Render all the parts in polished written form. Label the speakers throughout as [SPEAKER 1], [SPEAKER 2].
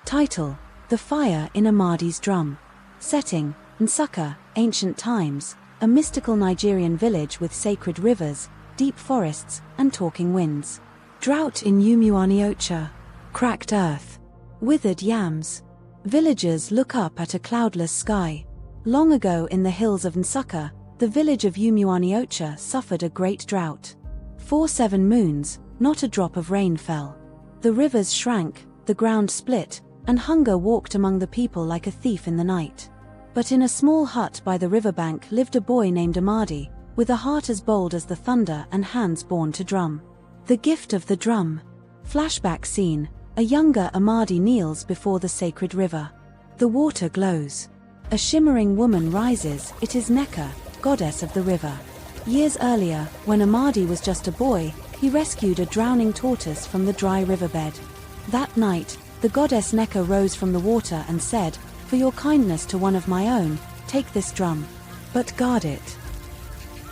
[SPEAKER 1] Title: The Fire in Amadi's Drum. Setting: Nsukka, ancient times, a mystical Nigerian village with sacred rivers, deep forests, and talking winds. Drought in Umuahneocha. Cracked earth. Withered yams. Villagers look up at a cloudless sky. Long ago in the hills of Nsukka, the village of Umuahneocha suffered a great drought. For 7 moons, not a drop of rain fell. The rivers shrank, the ground split, and hunger walked among the people like a thief in the night. But in a small hut by the riverbank lived a boy named Amadi, with a heart as bold as the thunder and hands born to drum. The gift of the drum. Flashback scene: a younger Amadi kneels before the sacred river. The water glows. A shimmering woman rises. It is Nneka, goddess of the river. Years earlier, when Amadi was just a boy, he rescued a drowning tortoise from the dry riverbed. That night, the goddess Nneka rose from the water and said, "For your kindness to one of my own, take this drum. But guard it.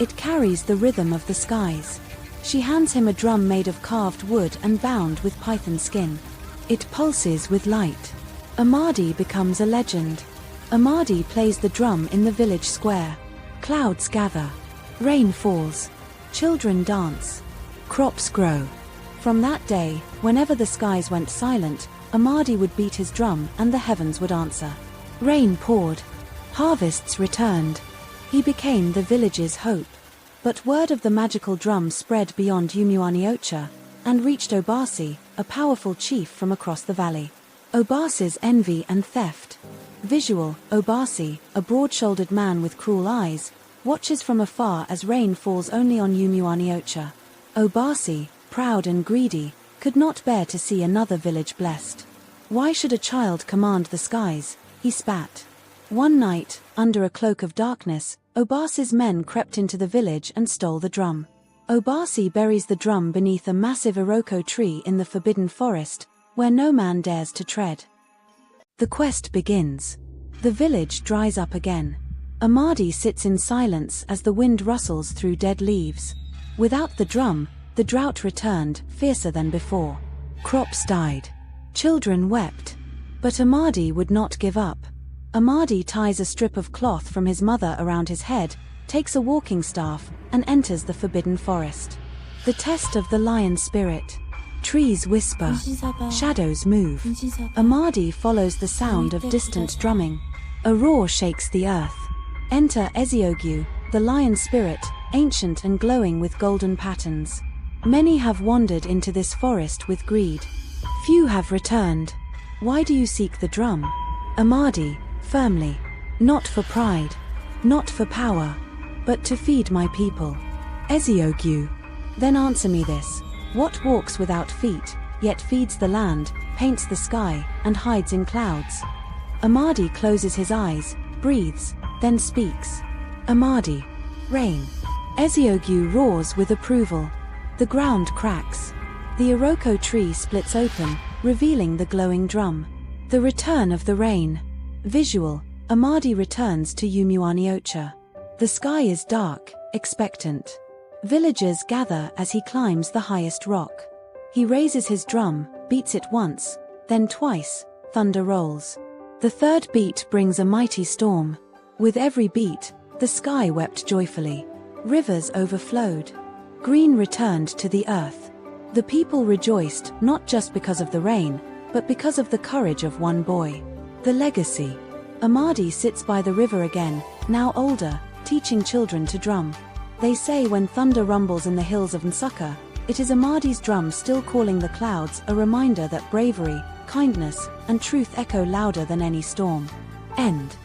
[SPEAKER 1] It carries the rhythm of the skies." She hands him a drum made of carved wood and bound with python skin. It pulses with light. Amadi becomes a legend. Amadi plays the drum in the village square. Clouds gather. Rain falls. Children dance. Crops grow. From that day, whenever the skies went silent, Amadi would beat his drum and the heavens would answer. Rain poured. Harvests returned. He became the village's hope. But word of the magical drum spread beyond Umuahneocha and reached Obasi, a powerful chief from across the valley. Obasi's envy and theft. Visual: Obasi, a broad-shouldered man with cruel eyes, watches from afar as rain falls only on Umuahneocha. Obasi, proud and greedy, could not bear to see another village blessed. Why should a child command the skies? He spat. One night, under a cloak of darkness, Obasi's men crept into the village and stole the drum. Obasi buries the drum beneath a massive iroko tree in the forbidden forest, where no man dares to tread. The quest begins. The village dries up again. Amadi sits in silence as the wind rustles through dead leaves. Without the drum, the drought returned, fiercer than before. Crops died. Children wept. But Amadi would not give up. Amadi ties a strip of cloth from his mother around his head, takes a walking staff, and enters the forbidden forest. The test of the lion spirit. Trees whisper. Shadows move. Amadi follows the sound of distant drumming. A roar shakes the earth. Enter Eziogwu, the lion spirit, ancient and glowing with golden patterns. Many have wandered into this forest with greed. Few have returned. Why do you seek the drum? Amadi, firmly. Not for pride. Not for power. But to feed my people. Eziogwu. Then answer me this. What walks without feet, yet feeds the land, paints the sky, and hides in clouds? Amadi closes his eyes, breathes, then speaks. Amadi. Rain. Eziogwu roars with approval. The ground cracks. The iroko tree splits open, revealing the glowing drum. The return of the rain. Visual: Amadi returns to Umuahneocha. The sky is dark, expectant. Villagers gather as he climbs the highest rock. He raises his drum, beats it once, then twice. Thunder rolls. The third beat brings a mighty storm. With every beat, the sky wept joyfully. Rivers overflowed. Green returned to the earth. The people rejoiced not just because of the rain, but because of the courage of one boy. The legacy. Amadi sits by the river again, now older, teaching children to drum. They say when thunder rumbles in the hills of Nsukka, it is Amadi's drum still calling the clouds, a reminder that bravery, kindness, and truth echo louder than any storm. End.